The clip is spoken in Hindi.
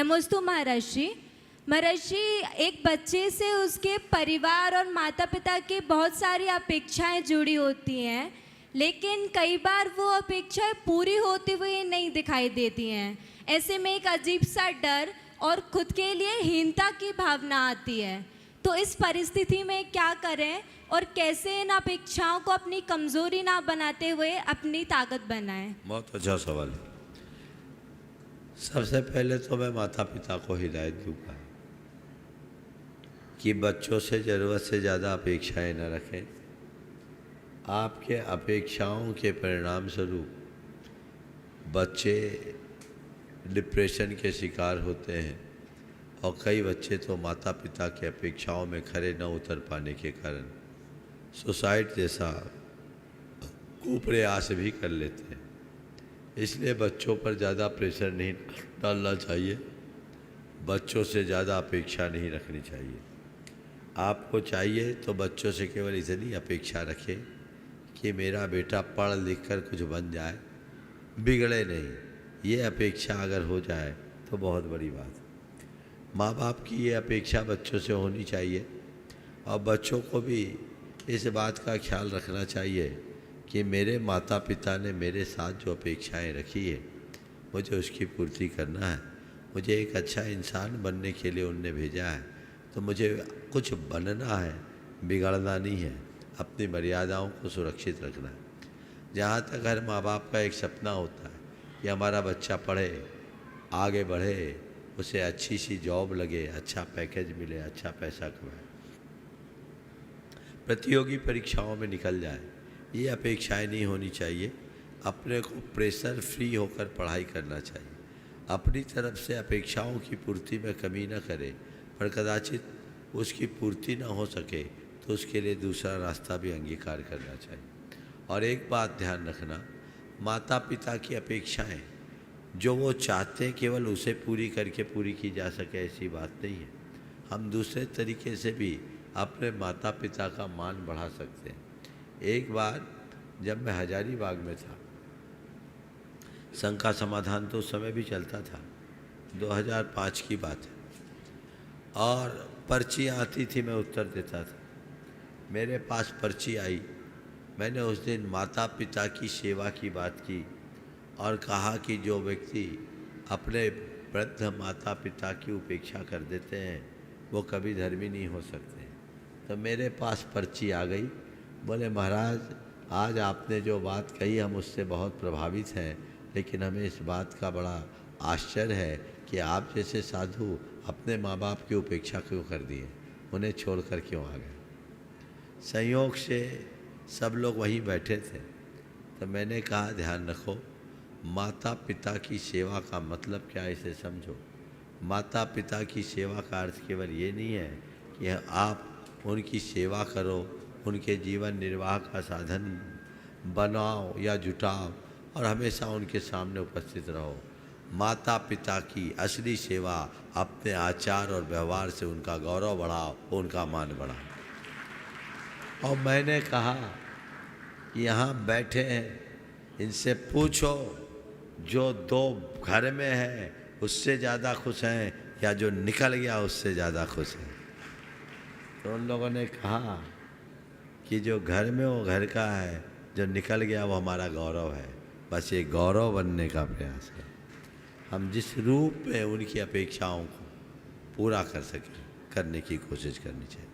नमोस्तु महाराज जी। महाराज जी, एक बच्चे से उसके परिवार और माता पिता की बहुत सारी अपेक्षाएं जुड़ी होती हैं, लेकिन कई बार वो अपेक्षाएं पूरी होती हुई नहीं दिखाई देती हैं। ऐसे में एक अजीब सा डर और खुद के लिए हीनता की भावना आती है। तो इस परिस्थिति में क्या करें और कैसे इन अपेक्षाओं को अपनी कमजोरी ना बनाते हुए अपनी ताकत बनाएं? बहुत अच्छा सवाल है। सबसे पहले तो मैं माता पिता को हिदायत दूंगा कि बच्चों से ज़रूरत से ज़्यादा अपेक्षाएं न रखें। आपके अपेक्षाओं के परिणाम स्वरूप बच्चे डिप्रेशन के शिकार होते हैं और कई बच्चे तो माता पिता के अपेक्षाओं में खरे न उतर पाने के कारण सुसाइड जैसा कुप्रयास भी कर लेते हैं। इसलिए बच्चों पर ज़्यादा प्रेशर नहीं डालना चाहिए, बच्चों से ज़्यादा अपेक्षा नहीं रखनी चाहिए। आपको चाहिए तो बच्चों से केवल इतनी अपेक्षा रखें कि मेरा बेटा पढ़ लिख कर कुछ बन जाए, बिगड़े नहीं। ये अपेक्षा अगर हो जाए तो बहुत बड़ी बात है। माँ बाप की ये अपेक्षा बच्चों से होनी चाहिए और बच्चों को भी इस बात का ख्याल रखना चाहिए कि मेरे माता पिता ने मेरे साथ जो अपेक्षाएं रखी है मुझे उसकी पूर्ति करना है। मुझे एक अच्छा इंसान बनने के लिए उनने भेजा है, तो मुझे कुछ बनना है, बिगड़ना नहीं है। अपनी मर्यादाओं को सुरक्षित रखना है। जहाँ तक हर माँ बाप का एक सपना होता है कि हमारा बच्चा पढ़े, आगे बढ़े, उसे अच्छी सी जॉब लगे, अच्छा पैकेज मिले, अच्छा पैसा कमाए, प्रतियोगी परीक्षाओं में निकल जाए। ये अपेक्षाएं नहीं होनी चाहिए। अपने को प्रेशर फ्री होकर पढ़ाई करना चाहिए। अपनी तरफ से अपेक्षाओं की पूर्ति में कमी न करें, पर कदाचित उसकी पूर्ति न हो सके तो उसके लिए दूसरा रास्ता भी अंगीकार करना चाहिए। और एक बात ध्यान रखना, माता पिता की अपेक्षाएं जो वो चाहते हैं केवल उसे पूरी करके पूरी की जा सके, ऐसी बात नहीं है। हम दूसरे तरीके से भी अपने माता पिता का मान बढ़ा सकते हैं। एक बार जब मैं हजारीबाग में था, संघ का समाधान तो उस समय भी चलता था, 2005 की बात है, और पर्चियाँ आती थी, मैं उत्तर देता था। मेरे पास पर्ची आई, मैंने उस दिन माता पिता की सेवा की बात की और कहा कि जो व्यक्ति अपने वृद्ध माता पिता की उपेक्षा कर देते हैं वो कभी धर्मी नहीं हो सकते। तो मेरे पास पर्ची आ गई। बोले महाराज, आज आपने जो बात कही हम उससे बहुत प्रभावित हैं, लेकिन हमें इस बात का बड़ा आश्चर्य है कि आप जैसे साधु अपने माँ बाप की उपेक्षा क्यों कर दिए, उन्हें छोड़कर क्यों आ गए। संयोग से सब लोग वहीं बैठे थे। तो मैंने कहा ध्यान रखो, माता पिता की सेवा का मतलब क्या है इसे समझो। माता पिता की सेवा का अर्थ केवल ये नहीं है कि आप उनकी सेवा करो, उनके जीवन निर्वाह का साधन बनाओ या जुटाओ और हमेशा उनके सामने उपस्थित रहो। माता पिता की असली सेवा अपने आचार और व्यवहार से उनका गौरव बढ़ाओ, उनका मान बढ़ाओ। और मैंने कहा यहाँ बैठे हैं, इनसे पूछो जो दो घर में है उससे ज़्यादा खुश हैं या जो निकल गया उससे ज़्यादा खुश हैं। तो उन लोगों ने कहा कि जो घर में वो घर का है, जो निकल गया वो हमारा गौरव है। बस ये गौरव बनने का प्रयास है। हम जिस रूप में उनकी अपेक्षाओं को पूरा कर सकें, करने की कोशिश करनी चाहिए।